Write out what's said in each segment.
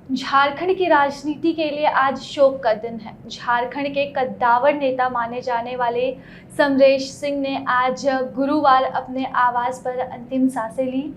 झारखंड की राजनीति के लिए आज शोक का दिन है। झारखंड के कद्दावर नेता माने जाने वाले समरेश सिंह ने आज गुरुवार अपने आवास पर अंतिम सांसें ली।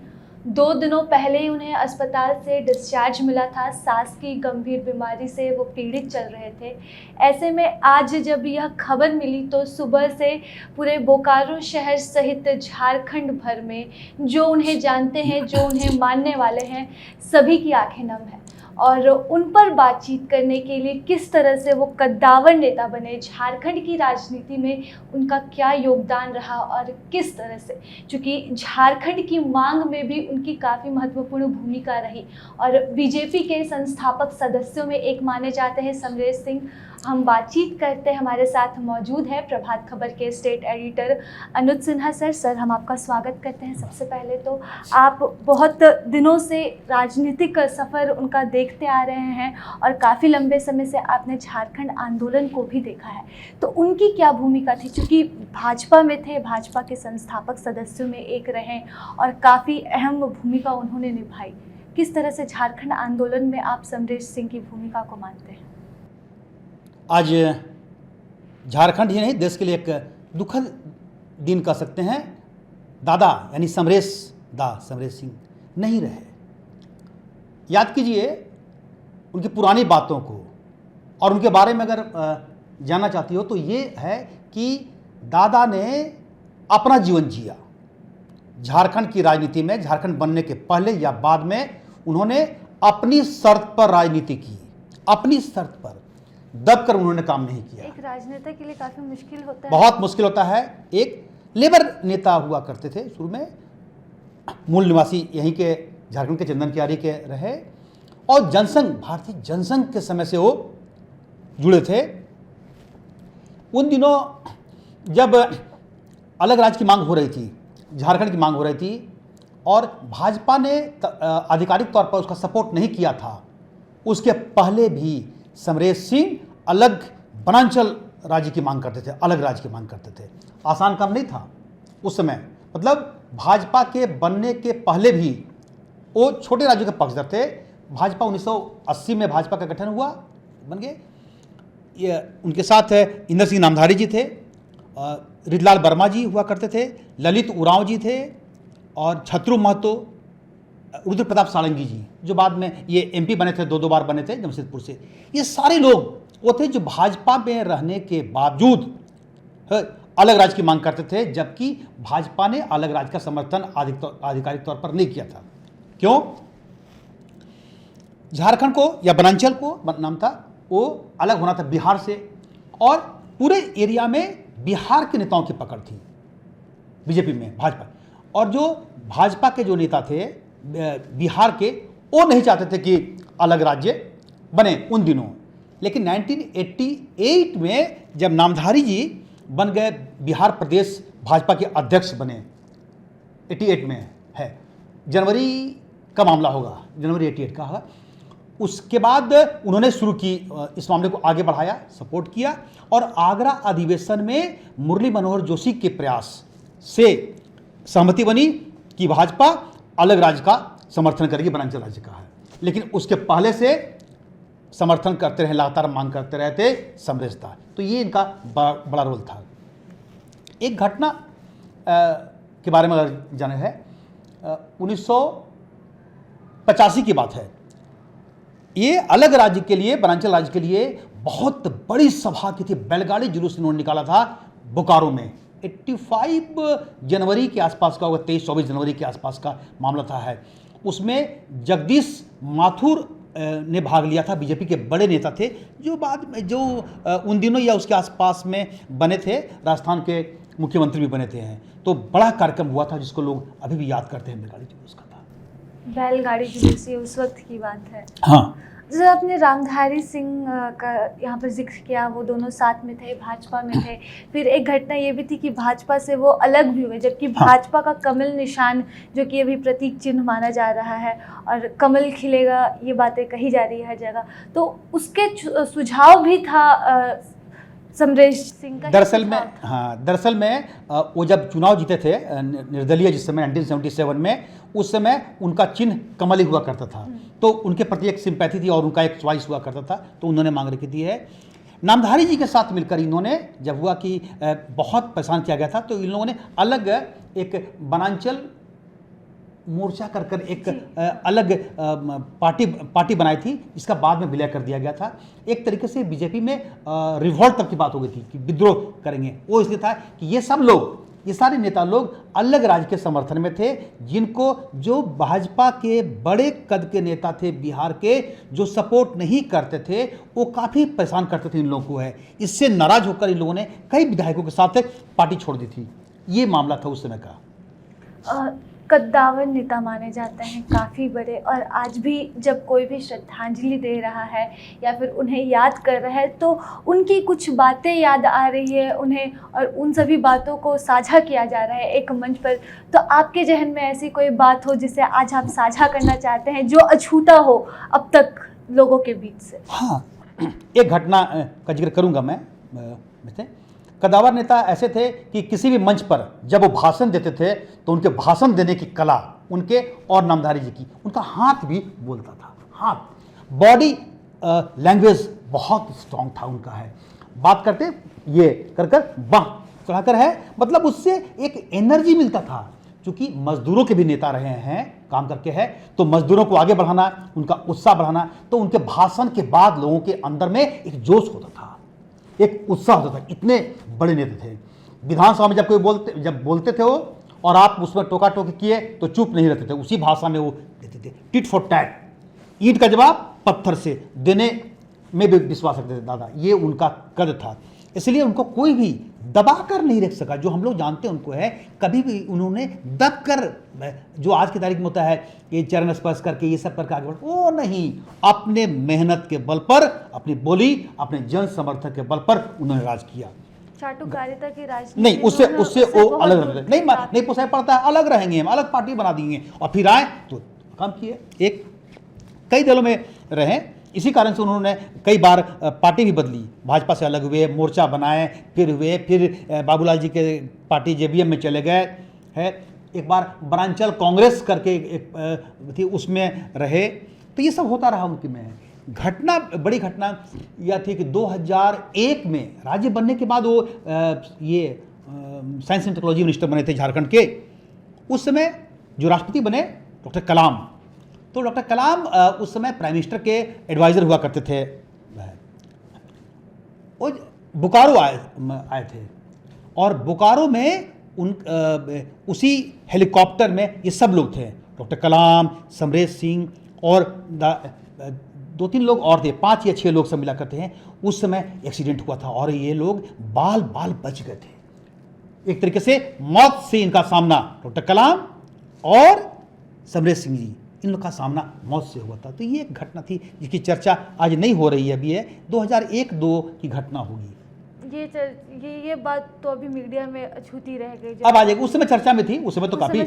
2 दिनों पहले ही उन्हें अस्पताल से डिस्चार्ज मिला था। सांस की गंभीर बीमारी से वो पीड़ित चल रहे थे। ऐसे में आज जब यह खबर मिली तो सुबह से पूरे बोकारो शहर सहित झारखंड भर में जो उन्हें जानते हैं, जो उन्हें मानने वाले हैं, सभी की आंखें नम हैं। और उन पर बातचीत करने के लिए किस तरह से वो कद्दावर नेता बने, झारखंड की राजनीति में उनका क्या योगदान रहा और किस तरह से, चूँकि झारखंड की मांग में भी उनकी काफ़ी महत्वपूर्ण भूमिका रही और बीजेपी के संस्थापक सदस्यों में एक माने जाते हैं समरेश सिंह। हम बातचीत करते हैं, हमारे साथ मौजूद है प्रभात खबर के स्टेट एडिटर अनुज सिन्हा सर। सर, हम आपका स्वागत करते हैं। सबसे पहले तो आप बहुत दिनों से राजनीतिक सफ़र उनका देखते आ रहे हैं और काफ़ी लंबे समय से आपने झारखंड आंदोलन को भी देखा है, तो उनकी क्या भूमिका थी? क्योंकि भाजपा में थे, भाजपा के संस्थापक सदस्यों में एक रहे और काफ़ी अहम भूमिका उन्होंने निभाई। किस तरह से झारखंड आंदोलन में आप समरेश सिंह की भूमिका को मानते हैं? आज झारखंड ही नहीं, देश के लिए एक दुखद दिन कह सकते हैं। दादा यानी समरेश सिंह नहीं रहे। याद कीजिए उनकी पुरानी बातों को, और उनके बारे में अगर जानना चाहती हो तो ये है कि दादा ने अपना जीवन जिया झारखंड की राजनीति में। झारखंड बनने के पहले या बाद में उन्होंने अपनी शर्त पर राजनीति की, अपनी शर्त पर दब कर उन्होंने काम नहीं किया। एक राजनेता के लिए काफ़ी मुश्किल होता है। बहुत मुश्किल होता है। एक लेबर नेता हुआ करते थे शुरू में, मूल निवासी यहीं के झारखंड के चंदन कियारी के रहे और जनसंघ, भारतीय जनसंघ के समय से वो जुड़े थे। उन दिनों जब अलग राज्य की मांग हो रही थी, झारखंड की मांग हो रही थी और भाजपा ने आधिकारिक तौर पर उसका सपोर्ट नहीं किया था, उसके पहले भी समरेश सिंह अलग वनांचल राज्य की मांग करते थे, अलग राज्य की मांग करते थे। आसान काम नहीं था उस समय। मतलब भाजपा के बनने के पहले भी वो छोटे राज्यों के पक्षधर थे। भाजपा 1980 में भाजपा का गठन हुआ, बन गए। ये उनके साथ इंद्र सिंह नामधारी जी थे, रितलाल वर्मा जी हुआ करते थे, ललित उरांव जी थे और छत्रु महतो, रुद्र प्रताप सारंगी जी जो बाद में ये एमपी बने थे, 2 बार बने थे जमशेदपुर से। ये सारे लोग वो थे जो भाजपा में रहने के बावजूद अलग राज्य की मांग करते थे, जबकि भाजपा ने अलग राज्य का समर्थन आधिकारिक तौर पर नहीं किया था। क्यों? झारखंड को या वनांचल को नाम था, वो अलग होना था बिहार से और पूरे एरिया में बिहार के नेताओं की पकड़ थी बीजेपी में, भाजपा। और जो भाजपा के जो नेता थे बिहार के, वो नहीं चाहते थे कि अलग राज्य बने उन दिनों। लेकिन 1988 में जब नामधारी जी बन गए, बिहार प्रदेश भाजपा के अध्यक्ष बने, 88 में है, जनवरी का मामला होगा, जनवरी 88 का होगा। उसके बाद उन्होंने शुरू की, इस मामले को आगे बढ़ाया, सपोर्ट किया और आगरा अधिवेशन में मुरली मनोहर जोशी के प्रयास से सहमति बनी कि भाजपा अलग राज्य का समर्थन करेगी, वनांचल राज्य का है। लेकिन उसके पहले से समर्थन करते रहे, लगातार मांग करते रहते समरेश दा। तो ये इनका बड़ा रोल था। एक घटना के बारे में अगर जाने है, 1985 की बात है। ये अलग राज्य के लिए, वनांचल राज्य के लिए बहुत बड़ी सभा की थी, बैलगाड़ी जुलूस इन्होंने निकाला था बोकारो में। 85 जनवरी के आसपास का होगा, 23-24 जनवरी के आसपास का मामला था है। उसमें जगदीश माथुर ने भाग लिया था, बीजेपी के बड़े नेता थे जो बाद में, जो उन दिनों या उसके आसपास में बने थे, राजस्थान के मुख्यमंत्री भी बने थे हैं। तो बड़ा कार्यक्रम हुआ था जिसको लोग अभी भी याद करते हैं, बैलगाड़ी जुलूस का था। बैलगाड़ी जुलूस उस वक्त की बात है। हाँ, जब आपने रामधारी सिंह का यहाँ पर जिक्र किया, वो दोनों साथ में थे, भाजपा में थे। फिर एक घटना ये भी थी कि भाजपा से वो अलग भी हुए, जबकि भाजपा का कमल निशान, जो कि अभी प्रतीक चिन्ह माना जा रहा है और कमल खिलेगा, ये बातें कही जा रही है हर जगह, तो उसके सुझाव भी था समरेश सिंह का दरअसल में, सुझाव था। हाँ, दरअसल में वो जब चुनाव जीते थे निर्दलीय जिस समय 1977 में, उस समय उनका चिन्ह कमल ही हुआ करता था, तो उनके प्रति एक सिंपैथी थी और उनका एक चॉइस हुआ करता था, तो उन्होंने मांग रखी थी है। नामधारी जी के साथ मिलकर इन्होंने, जब हुआ कि बहुत परेशान किया गया था, तो इन लोगों ने अलग एक बनांचल मोर्चा कर कर एक अलग पार्टी बनाई थी, जिसका बाद में विलय कर दिया गया था। एक तरीके से बीजेपी में रिवॉल्ट तक की बात हो गई थी कि विद्रोह करेंगे। वो इसलिए था कि ये सब लोग, ये सारे नेता लोग अलग राज्य के समर्थन में थे, जिनको जो भाजपा के बड़े कद के नेता थे बिहार के, जो सपोर्ट नहीं करते थे, वो काफ़ी परेशान करते थे इन लोगों को है। इससे नाराज होकर इन लोगों ने कई विधायकों के साथ पार्टी छोड़ दी थी। ये मामला था उस समय का। कद्दावर नेता माने जाते हैं काफ़ी बड़े, और आज भी जब कोई भी श्रद्धांजलि दे रहा है या फिर उन्हें याद कर रहा है तो उनकी कुछ बातें याद आ रही है उन्हें, और उन सभी बातों को साझा किया जा रहा है एक मंच पर। तो आपके जहन में ऐसी कोई बात हो जिसे आज आप साझा करना चाहते हैं, जो अछूता हो अब तक लोगों के बीच से? हाँ, एक घटना का जिक्र करूंगा मैं। कद्दावर नेता ऐसे थे कि किसी भी मंच पर जब वो भाषण देते थे तो उनके भाषण देने की कला, उनके और नामधारी जी की, उनका हाथ भी बोलता था। हाथ, बॉडी लैंग्वेज बहुत स्ट्रांग था उनका है। बात करते ये कर कर बाह चढ़ाकर है, मतलब उससे एक एनर्जी मिलता था। क्योंकि मजदूरों के भी नेता रहे हैं, काम करके है, तो मजदूरों को आगे बढ़ाना, उनका उत्साह बढ़ाना, तो उनके भाषण के बाद लोगों के अंदर में एक जोश होता था, एक उत्साह होता था। इतने बड़े नेता थे। विधानसभा में जब बोलते थे वो, और आप उसमें टोका टोकी किए तो चुप नहीं रहते थे, उसी भाषा में वो देते थे। टिट फॉर टैट, ईंट का जवाब पत्थर से देने में भी विश्वास रखते थे दादा। ये उनका कद था, इसलिए उनको कोई भी दबा कर नहीं रख सका। जो हम लोग जानते हैं उनको है, कभी भी उन्होंने दब कर, जो आज की तारीख में होता है ये चरण स्पर्श करके ये सब करके आगे बढ़, वो नहीं, अपने मेहनत के बल पर, अपनी बोली, अपने जन समर्थक के बल पर उन्होंने राज किया। चाटुकारिता की राजनीति नहीं, उससे वो अलग नहीं पोसाई पड़ता है, अलग रहेंगे, हम अलग पार्टी बना देंगे, और फिर आए तो काम किए। एक कई दलों में रहे, इसी कारण से उन्होंने कई बार पार्टी भी बदली, भाजपा से अलग हुए, मोर्चा बनाए, फिर बाबूलाल जी के पार्टी जेबीएम में चले गए है। एक बार वनांचल कांग्रेस करके एक थी, उसमें रहे। तो ये सब होता रहा उनकी में। घटना, बड़ी घटना यह थी कि 2001 में राज्य बनने के बाद वो ये साइंस एंड टेक्नोलॉजी मिनिस्टर बने थे झारखंड के। उस समय जो राष्ट्रपति बने डॉक्टर कलाम, तो डॉक्टर कलाम उस समय प्राइम मिनिस्टर के एडवाइज़र हुआ करते थे। वो बोकारो आए थे, और बोकारो में उसी हेलीकॉप्टर में ये सब लोग थे, डॉक्टर कलाम, समरेश सिंह और 2-3 लोग और थे, 5 या 6 लोग सब मिला करते हैं। उस समय एक्सीडेंट हुआ था और ये लोग बाल बच गए थे। एक तरीके से मौत से इनका सामना, डॉक्टर कलाम और समरेश सिंह जी, इन लोग का सामना मौत से हुआ था। तो ये एक घटना थी जिसकी चर्चा आज नहीं हो रही है, अभी है 2001-2 की घटना होगी। ये बात तो अभी मीडिया में अछूती रह गई। अब आ जाएगी, उस समय चर्चा में थी, उस समय तो काफी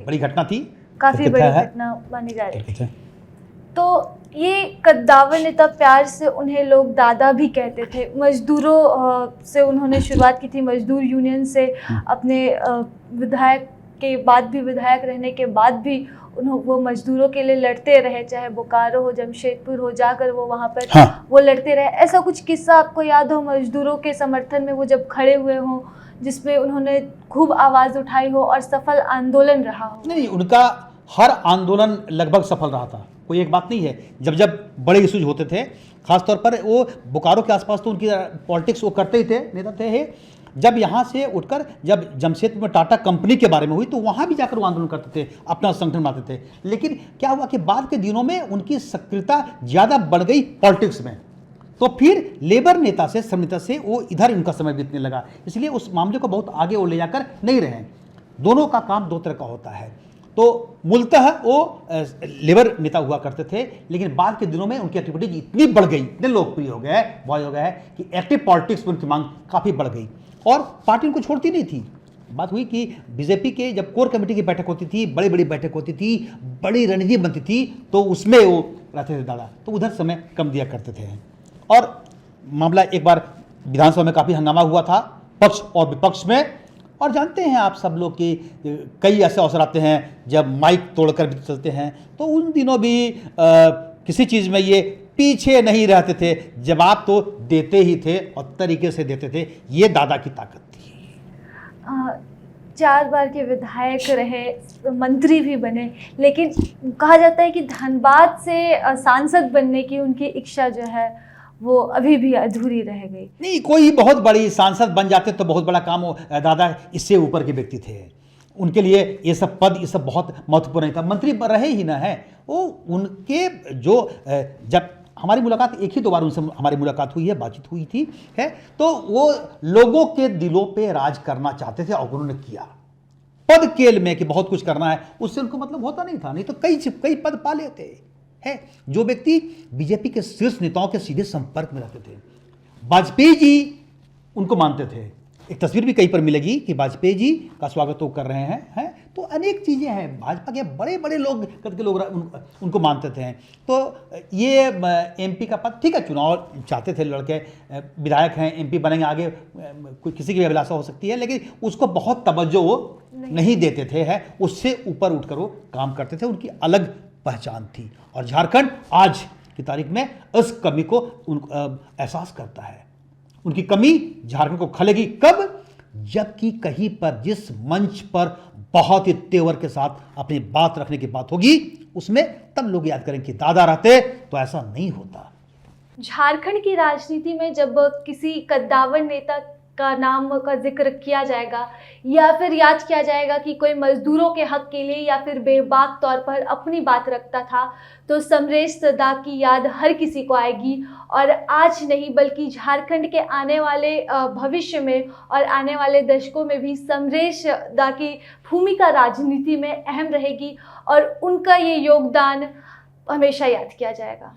बड़ी घटना थी, काफी बड़ी घटना मानी जा रही है। तो ये कद्दावर नेता, प्यार से उन्हें लोग दादा भी कहते थे। मजदूरों से उन्होंने शुरुआत की थी, मजदूर यूनियन से, अपने विधायक के बाद भी, विधायक रहने के बाद भी वो मजदूरों के लिए लड़ते रहे, चाहे बोकारो हो, जमशेदपुर हो, जाकर वो वहाँ पर वो लड़ते रहे। ऐसा कुछ किस्सा आपको याद हो मजदूरों के समर्थन में वो जब खड़े हुए हों, जिसमें उन्होंने खूब आवाज़ उठाई हो और सफल आंदोलन रहा हो? नहीं, उनका हर आंदोलन लगभग सफल रहा था, कोई एक बात नहीं है। जब बड़े इशूज होते थे, खासतौर पर वो बोकारो के आसपास तो उनकी पॉलिटिक्स वो करते ही थे, नेता थे। जब यहाँ से उठकर जब जमशेदपुर में टाटा कंपनी के बारे में हुई तो वहाँ भी जाकर वो आंदोलन करते थे, अपना संगठन बनाते थे। लेकिन क्या हुआ कि बाद के दिनों में उनकी सक्रियता ज़्यादा बढ़ गई पॉलिटिक्स में, तो फिर लेबर नेता से, श्रम नेता से वो इधर उनका समय बीतने लगा, इसलिए उस मामले को बहुत आगे वो ले जाकर नहीं रहे। दोनों का काम दो तरह का होता है। तो मूलतः वो लेबर नेता हुआ करते थे, लेकिन बाद के दिनों में उनकी एक्टिविटीज इतनी बढ़ गई, इतने लोकप्रिय हो गए, बॉय हो गया है कि एक्टिव पॉलिटिक्स में उनकी मांग काफ़ी बढ़ गई और पार्टी उनको छोड़ती नहीं थी। बात हुई कि बीजेपी के जब कोर कमेटी की बैठक होती थी, बड़ी बड़ी बैठक होती थी, बड़ी रणनीति बनती थी, तो उसमें वो रहते थे दादा, तो उधर समय कम दिया करते थे। और मामला एक बार विधानसभा में काफ़ी हंगामा हुआ था पक्ष और विपक्ष में। और जानते हैं आप सब लोग कि कई ऐसे अवसर आते हैं जब माइक तोड़कर भी चलते हैं, तो उन दिनों भी किसी चीज़ में ये पीछे नहीं रहते थे, जवाब तो देते ही थे और तरीके से देते थे। ये दादा की ताकत थी। 4 बार के विधायक रहे, मंत्री भी बने, लेकिन कहा जाता है कि धनबाद से सांसद बनने की उनकी इच्छा जो है वो अभी भी अधूरी रह गई। नहीं, कोई बहुत बड़ी सांसद बन जाते तो बहुत बड़ा काम हो। दादा इससे ऊपर के व्यक्ति थे, उनके लिए ये सब पद ये सब बहुत महत्वपूर्ण नहीं था। मंत्री रहे ही ना है वो। उनके जो जब हमारी मुलाकात एक ही 2 बार उनसे हमारी मुलाकात हुई है, बातचीत हुई थी है, तो वो लोगों के दिलों पे राज करना चाहते थे और उन्होंने किया। पद केल में कि बहुत कुछ करना है, उससे उनको मतलब होता नहीं था, नहीं तो कई पद पा लेते है। जो व्यक्ति बीजेपी के शीर्ष नेताओं के सीधे संपर्क में रहते थे, वाजपेयी जी उनको मानते थे। एक तस्वीर भी कहीं पर मिलेगी कि वाजपेयी जी का स्वागत वो कर रहे हैं। तो अनेक चीज़ें हैं, भाजपा के बड़े बड़े लोग कद के लोग उनको मानते थे। तो ये एमपी का पद ठीक है, चुनाव चाहते थे लड़के, विधायक हैं, एमपी बनेंगे, आगे किसी की भी अभिलाषा हो सकती है, लेकिन उसको बहुत तवज्जो वो नहीं देते थे है। उससे ऊपर उठकर वो काम करते थे, उनकी अलग पहचान थी। और झारखंड आज की तारीख में इस कमी को एहसास करता है। उनकी कमी झारखंड को खलेगी कब? जबकि कहीं पर जिस मंच पर बहुत ही तेवर के साथ अपनी बात रखने की बात होगी, उसमें तब लोग याद करें कि दादा रहते तो ऐसा नहीं होता। झारखंड की राजनीति में जब किसी कद्दावर नेता का नाम का जिक्र किया जाएगा या फिर याद किया जाएगा कि कोई मजदूरों के हक के लिए या फिर बेबाक तौर पर अपनी बात रखता था, तो समरेश दा की याद हर किसी को आएगी। और आज नहीं बल्कि झारखंड के आने वाले भविष्य में और आने वाले दशकों में भी समरेश दा की भूमिका राजनीति में अहम रहेगी और उनका ये योगदान हमेशा याद किया जाएगा।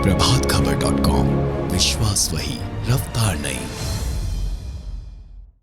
प्रभातखबर.com, विश्वास वही, रफ्तार नहीं।